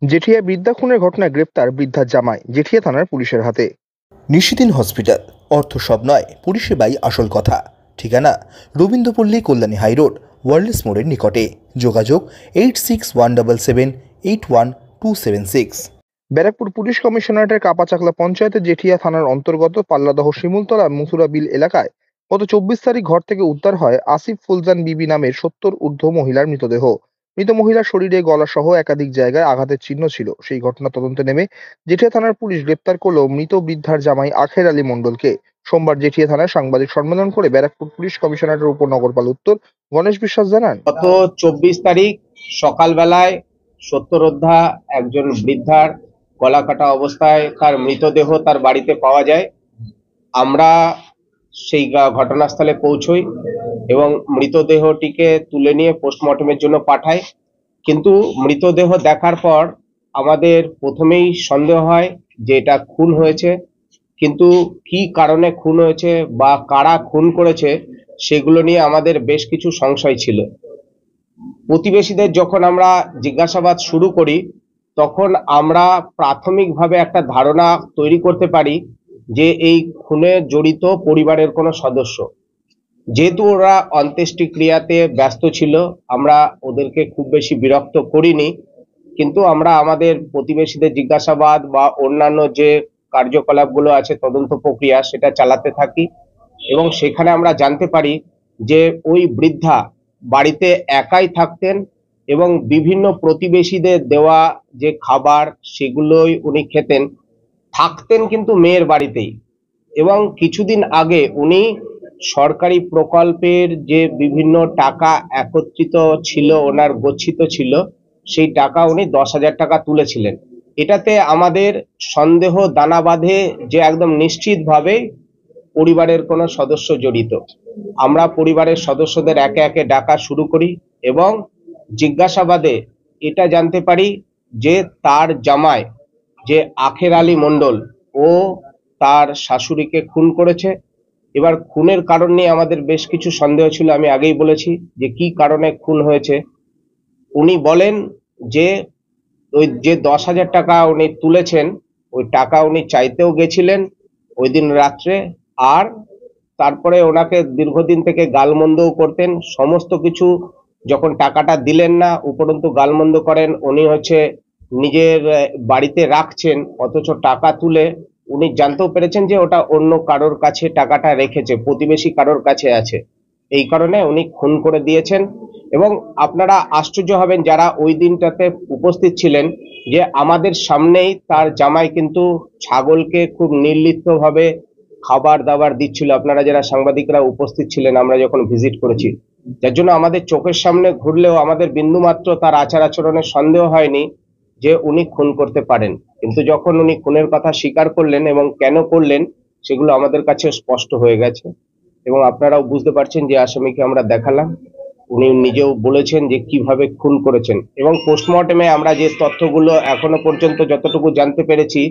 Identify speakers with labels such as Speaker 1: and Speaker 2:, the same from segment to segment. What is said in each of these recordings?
Speaker 1: জেঠিয়া বৃদ্ধা খুনের ঘটনায় গ্রেপ্তার বৃদ্ধার জামাই, জেঠিয়া থানার পুলিশের হাতে।
Speaker 2: নিশিদিন হসপিটাল, অর্থ সব নয়, পরিষেবাই আসল কথা। ঠিকানা রবীন্দ্রপল্লী, কল্যাণী হাইরোড, ওয়ার্ল্ডস মোড়ের নিকটে। যোগাযোগ 8617781276।
Speaker 1: ব্যারাকপুর পুলিশ কমিশনারেটের কাপাচাকলা পঞ্চায়েতের জেঠিয়া থানার অন্তর্গত পাল্লাদহ শিমুলতলা মুসুরা বিল এলাকায় গত 24 তারিখ ঘর থেকে উদ্ধার হয় আসিফ ফুলজান বিবি নামের 70 ঊর্ধ্ব মহিলার মৃতদেহ। মৃত মহিলার শরীরে গলা সহ একাধিক জায়গায় আঘাতের চিহ্ন ছিল। সেই ঘটনা তদন্তে নেমে জেঠিয়া থানার পুলিশ গ্রেপ্তার করল মৃত বৃদ্ধার জামাই আখের আলী মণ্ডলকে। সোমবার জেঠিয়া থানায় সাংবাদিক সম্মেলন করে ব্যারাকপুর পুলিশ কমিশনারেটের উপনগরপাল উত্তর গণেশ বিশ্বাস জানান,
Speaker 3: গত 24 তারিখ সকালবেলায় 70 একজন বৃদ্ধার গলা কাটা অবস্থায় তার মৃতদেহ তার বাড়িতে পাওয়া যায়। আমরা সেই ঘটনাস্থলে পৌঁছই এবং মৃতদেহটিকে তুলে নিয়ে পোস্টমর্টমের জন্য পাঠাই। কিন্তু মৃতদেহ দেখার পর আমাদের প্রথমেই সন্দেহ হয় যে এটা খুন হয়েছে, কিন্তু কি কারণে খুন হয়েছে বা কারা খুন করেছে সেগুলো নিয়ে আমাদের বেশ কিছু সংশয় ছিল। প্রতিবেশীদের যখন আমরা জিজ্ঞাসাবাদ শুরু করি তখন আমরা প্রাথমিকভাবে একটা ধারণা তৈরি করতে পারি যে এই খুনে জড়িত পরিবারের কোনো সদস্য। যেহেতু ওরা অন্ত্যেষ্টিক্রিয়াতে ব্যস্ত ছিল, আমরা ওদেরকে খুব বেশি বিরক্ত করিনি, কিন্তু আমরা আমাদের প্রতিবেশীদের জিজ্ঞাসাবাদ বা অন্যান্য যে কার্যকলাপগুলো আছে তদন্ত প্রক্রিয়া সেটা চালাতে থাকি এবং সেখানে আমরা জানতে পারি যে ওই বৃদ্ধা বাড়িতে একাই থাকতেন এবং বিভিন্ন প্রতিবেশীদের দেওয়া যে খাবার সেগুলোই উনি খেতেন, থাকতেন কিন্তু মেয়ের বাড়িতেই। এবং কিছুদিন আগে উনি সরকারি প্রকল্পের যে বিভিন্ন টাকা একত্রিত ছিল, ওনার গচ্ছিত ছিল, সেই টাকা উনি 10,000 টাকা তুলেছিলেন। এটাতে আমাদের সন্দেহ দানা বাঁধে যে একদম নিশ্চিতভাবে পরিবারের কোনো সদস্য জড়িত। আমরা পরিবারের সদস্যদের একে একে ডাকা শুরু করি এবং জিজ্ঞাসাবাদে এটা জানতে পারি যে তার জামাই যে আখের আলী মণ্ডল, ও তার শাশুড়িকে খুন করেছে। এবার খুনের কারণ নিয়ে আমাদের বেশ কিছু সন্দেহ ছিল, আমি আগেই বলেছি যে কি কারণে খুন হয়েছে। উনি বলেন যে ওই যে 10,000 টাকা উনি তুলেছেন, ওই টাকা উনি চাইতেও গেছিলেন ওই দিন রাত্রে, আর তারপরে ওনাকে দীর্ঘদিন থেকে গালমন্দও করতেন। সমস্ত কিছু যখন টাকাটা দিলেন না, উপরন্তু গালমন্দ করেন। উনি হচ্ছে নিজের বাড়িতে রাখছেন, অথচ টাকা তুলে উনি জানতেও পেরেছেন যে ওটা অন্য কারোর কাছে টাকাটা রেখেছে, প্রতিবেশী কারোর কাছে আছে। এই কারণে উনি খুন করে দিয়েছেন। এবং আপনারা আশ্চর্য হবেন যারা ওই দিনটাতে উপস্থিত ছিলেন, যে আমাদের সামনেই তার জামাই কিন্তু ছাগলকে খুব নির্লিপ্তভাবে খাবার দাবার দিচ্ছিল। আপনারা যারা সাংবাদিকরা উপস্থিত ছিলেন, আমরা যখন ভিজিট করেছি, যার জন্য আমাদের চোখের সামনে ঘুরলেও আমাদের বিন্দুমাত্র তার আচার আচরণের সন্দেহ হয়নি যে উনি খুন করতে পারেন। কিন্তু যখন উনি খুনের কথা স্বীকার করলেন এবং কেন করলেন সেগুলো আমাদের কাছে স্পষ্ট হয়ে গেছে এবং আপনারাও বুঝতে পারছেন যে আসামিকে আমরা দেখালাম, উনি নিজেও বলেছেন যে কিভাবে খুন করেছেন। এবং পোস্টমর্টমে আমরা যে তথ্যগুলো এখনো পর্যন্ত যতটুকু জানতে পেরেছি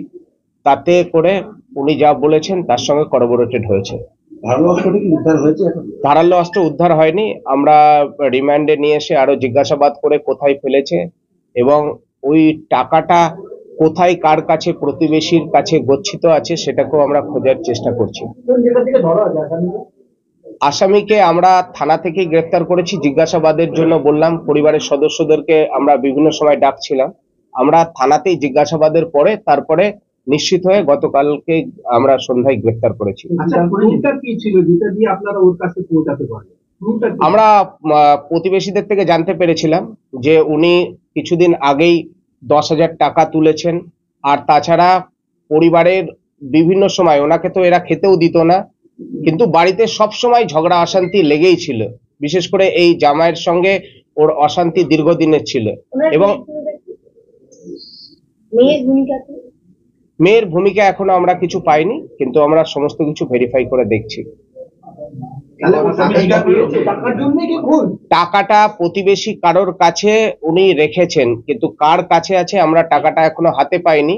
Speaker 3: তাতে করে উনি যা বলেছেন তার সঙ্গে করবোরেটেড হয়েছে। ধারালো অস্ত্র উদ্ধার হয়নি, আমরা রিমান্ডে নিয়ে এসে আরো জিজ্ঞাসাবাদ করে কোথায় ফেলেছে এবং ওই টাকাটা কোথায় কার কাছে প্রতিবেশীর কাছে গচ্ছিত আছে সেটাকেও আমরা খোঁজার চেষ্টা করছি। আসামিকে আমরা থানা থেকেই গ্রেফতার করেছি। জিজ্ঞাসাবাদের জন্য বললাম, পরিবারের সদস্যদেরকে আমরা বিভিন্ন সময় ডাকছিলাম। আমরা থানাতেই জিজ্ঞাসাবাদের পরে তারপরে নিশ্চিত হয়ে গতকালকে আমরা সন্ধ্যায় গ্রেফতার করেছি। আমরা প্রতিবেশীদের থেকে জানতে পেরেছিলাম যে উনি কিছুদিন আগেই 10,000 টাকা তুলেছেন, আর তাছাড়া পরিবারের বিভিন্ন সময় ওনাকে তো এরা খেতেও দিত না, কিন্তু বাড়িতে সব সময় ঝগড়া অশান্তি লেগেই ছিল। বিশেষ করে এই জামাইয়ের সঙ্গে ওর অশান্তি দীর্ঘদিনের ছিল। এবং মেয়ের ভূমিকা এখনো আমরা কিছু পাইনি, কিন্তু আমরা সমস্ত কিছু ভেরিফাই করে দেখছি। টাকাটা প্রতিবেশী কারোর কাছে উনি রেখেছেন, কিন্তু কার কাছে আছে আমরা টাকাটা এখনো হাতে পাইনি।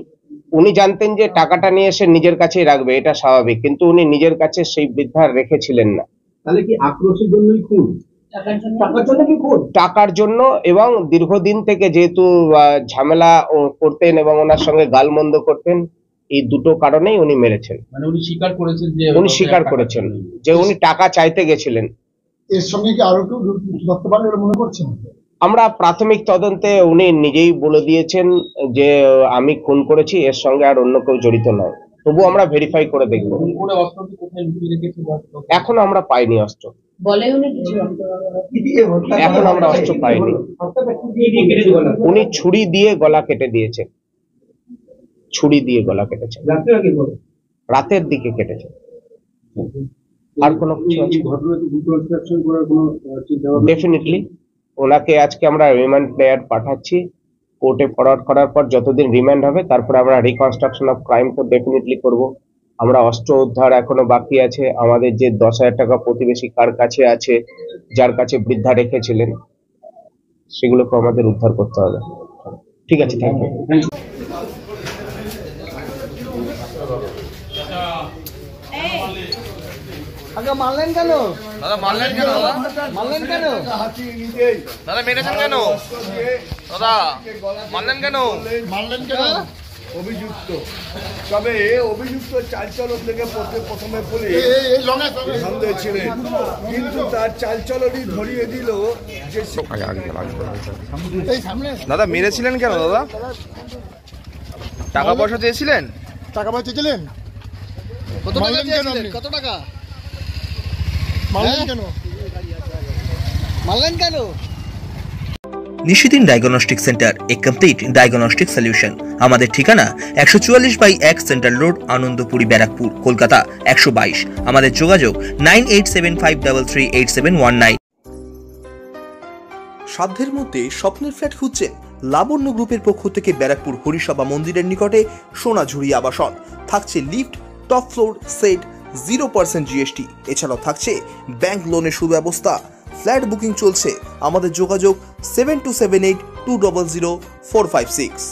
Speaker 3: উনি জানতেন যে টাকাটা নিয়ে এসে নিজের কাছেই রাখবে, এটা স্বাভাবিক, কিন্তু উনি নিজের কাছে সেই বৃদ্ধার রেখেছিলেন না।
Speaker 4: তাহলে কি আক্রোশের জন্যই খুন?
Speaker 3: টাকার জন্য এবং দীর্ঘদিন থেকে যেহেতু ঝামেলা করতেন এবং ওনার সঙ্গে গালমন্দ করতেন, এই দুটো কারণেই উনি মেরেছেন।
Speaker 4: মানে উনি স্বীকার করেছেন যে
Speaker 3: উনি স্বীকার করেছেন যে উনি টাকা চাইতে গেছিলেন।
Speaker 5: এর সঙ্গে কি আরো কেউ ধরতে পারবে বলে মনে করছেন?
Speaker 3: আমরা প্রাথমিক তদন্তে উনি নিজেই বলে দিয়েছেন যে আমি খুন করেছি, এর সঙ্গে আর অন্য কেউ জড়িত নয়। তবু আমরা ভেরিফাই করে দেখবো।
Speaker 4: করে অস্ত্রটি কোথায় লুকিয়ে রেখেছে?
Speaker 3: এখনো আমরা পাইনি অস্ত্র,
Speaker 6: বলে উনি কিছু
Speaker 3: এখন আমরা অস্ত্র পাইনি। উনি ছুরি দিয়ে গলা কেটে দিয়েছেন, ছুরি দিয়ে গলা কেটেছেন, রাতের দিকে কেটেছেন। আর কোনো কিছু আছে? ডেফিনেটলি ওনাকে আজকে আমরা রিমান্ড প্লেয়ার পাঠাচ্ছি, কোর্টে ফরওয়ার্ড করার পর যতদিন রিমান্ড হবে তারপরে আমরা রিকনস্ট্রাকশন অফ ক্রাইম তো ডেফিনেটলি করব। আমরা অস্ত্র উদ্ধার এখনো বাকি আছে, আমাদের যে 10,000 টাকা প্রতিবেশী কার কাছে আছে, যার কাছে বৃদ্ধা রেখেছিলেন, সেগুলোকে আমাদের উদ্ধার করতে হবে। ঠিক আছে, থ্যাংক ইউ।
Speaker 5: আগে মারলেন কেন?
Speaker 7: দাদা মারলেন কেন?
Speaker 5: মারলেন কেন?
Speaker 7: দাদা মেরেছেন কেন? দাদা মারলেন কেন?
Speaker 5: মারলেন কেন?
Speaker 8: অভিযুক্ত, তবে অভিযুক্ত চালচলন থেকে প্রথমে পুলিশ সন্দেহ ছিলেন, কিন্তু তার চালচলনই ধরিয়ে দিল যে
Speaker 7: দাদা মেরেছিলেন কেন? দাদা টাকা পয়সা চেয়েছিলেন?
Speaker 5: টাকা পয়সা চেয়েছিলেন?
Speaker 7: কত টাকা
Speaker 5: মারলেন কেন
Speaker 7: চেয়েছিলেন?
Speaker 5: আপনি?
Speaker 7: কত টাকা
Speaker 5: মারলেন কেন?
Speaker 7: মারলেন কেন?
Speaker 2: নিশিদিন ডায়াগনস্টিক সেন্টার, এ কমপ্লিট ডায়াগনস্টিক সলিউশন। আমাদের ঠিকানা 144/1 সেন্ট্রাল রোড, আনন্দপুরি, ব্যারাকপুর, কলকাতা 122। আমাদের যোগাযোগ 9875338719। সাধ্যের মধ্যে স্বপ্নের ফ্ল্যাট খুঁজছেন? লাবণ্য গ্রুপের পক্ষ থেকে ব্যারাকপুর হরিসভা মন্দিরের নিকটে সোনাঝুরি আবাসন। থাকছে lift, top floor, set, 0% GST। এছাড়াও থাকছে ব্যাংক লোনের সুব্যবস্থা। ফ্ল্যাট বুকিং চলছে। আমাদের যোগাযোগ 7278200456।